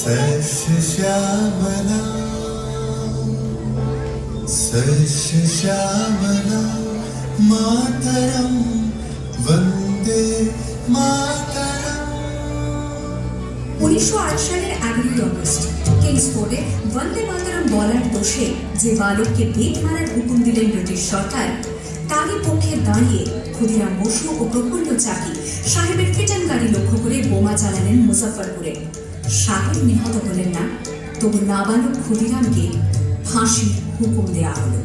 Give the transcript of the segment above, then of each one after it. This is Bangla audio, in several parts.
श्यामला सस्य श्यामला मातरम वंदे मातरम। 1908 সালের 11 আগস্ট কিংসফোর্ডে বন্দে মাতরম বলার দোষে যে বালককে বেত মারার হুকুম দিলেন ব্রিটিশ সরকার, তারই পক্ষে দাঁড়িয়ে ক্ষুদিরাম বসু ও প্রফুল্ল চাকি সাহেবের ফিটান গাড়ি লক্ষ্য করে বোমা চালালেন মুজাফফরপুরে। সাহেব নিহত হলেন না, তবু নাবালক ক্ষুদিরামকে ফাঁসির হুকুম দেয়া হলো।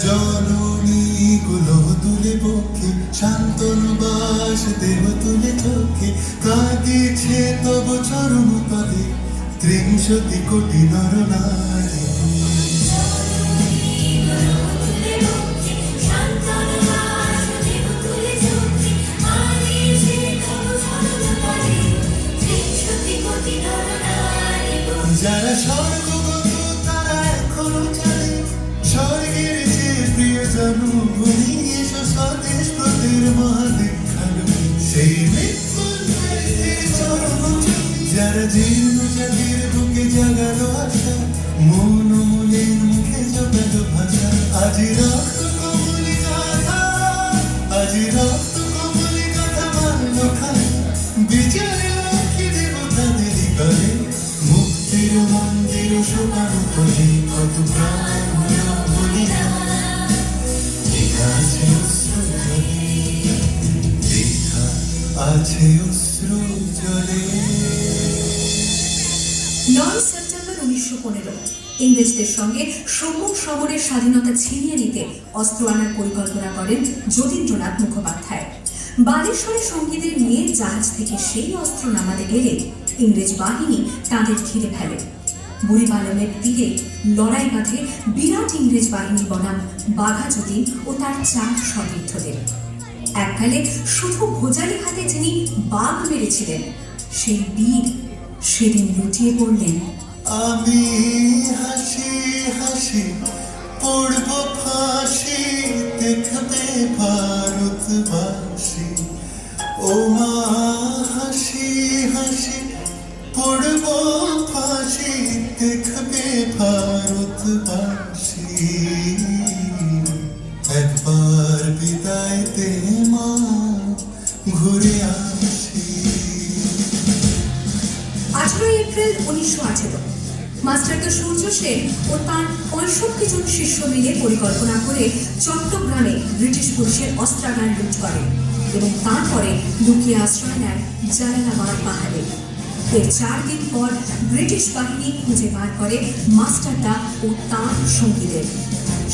জননী গুলো তুলে পক্ষে শান্তনু বাস দেহ তুলে চোখে কাঁদিছে তব চরণ তলে 30 কোটি নর নারী। যারা স্বর্গগত তারা এখনো জানে স্বর্গের যে প্রিয় জন্মভূমি এসো স্বদেশ প্রতির মহাদীক্ষানো সেই মৃত্যুর চরম। যারা জীর্ণ জাতির বুকে জাগালো আশা মন মনের মুখে জগালো ভাষা। আজি রক্ত কমলি গাথা আজি রক্ত কমলি গাথা মানল খায় বিচারে লক্ষ্মী দেবতাদেরই করে মুক্তির মন্দির শোকানো করে কত প্রাণ বলিরা লেখা আছে অশ্রু জলে লেখা আছে অশ্রু জলে। 9 সেপ্টেম্বর 1915 ইংরেজদের সঙ্গে সম্মুখ সমরের স্বাধীনতা ছিনিয়ে নিতে অস্ত্র আনার পরিকল্পনা করেন যতীন্দ্রনাথ মুখোপাধ্যায়। বালেশ্বরে সঙ্গীদের নিয়ে জাহাজ থেকে সেই অস্ত্র নামাতে গেলে ইংরেজ বাহিনী তাদের ঘিরে ফেলে। বুড়িপালনের তীরে লড়াই বাঁধে বিরাট ইংরেজ বাহিনী বনাম বাঘা যতীন ও তার 4 সতীর্থদের। এককালে শুধু ভোজালি হাতে যিনি বাঘ মেরেছিলেন, সেই বীর সেদিন লুটিয়ে পড়লেন। আমি হাসি হাসি পড়ব ফাঁসি দেখবে ভারতবাসী ও মা হাসি হাসি পড়ব ফাঁসি দেখবে ভারতবাসী। একবার বিদায় দে মা ঘুরে আসি। 18 এপ্রিল 1918 মাস্টার সূর্য সেন ও তার 65 জন শিষ্য মিলে পরিকল্পনা করে চট্টগ্রামে ব্রিটিশ পুলিশের অস্ত্রাগার লুট করে এবং তারপরে লুকিয়ে আশ্রয় নেয় জালালাবাদ পাহাড়ে। এর 4 দিন পর ব্রিটিশ বাহিনী খুঁজে বার করে মাস্টারদা ও তার সঙ্গীদের।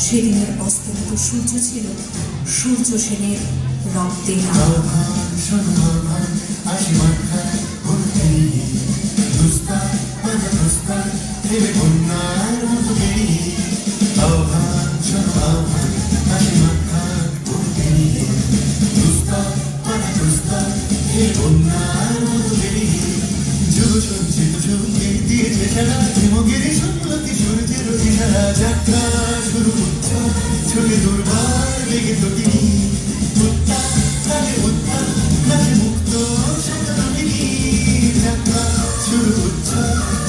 সেদিনের অস্তমিত সূর্য ছিল সূর্য সেনের রক্তের যাত্রা শুরু হচ্ছে ছবি দুর্বার লেগে তোকে মুক্ত যাত্রা শুরু হচ্ছে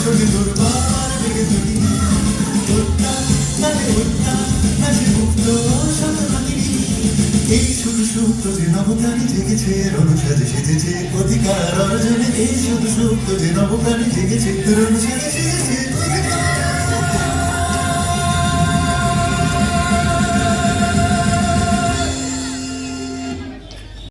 ছবি দুর্বার লেগে তোকে মুক্ত এই শুধু সুপ্ত যে নবপ্রাণী জেগেছে রণসাজে সেজেছে অধিকার অর্জনে। এই শুধু সুপ্ত যে নবপ্রাণী জেগেছে রণসাজে সেজেছে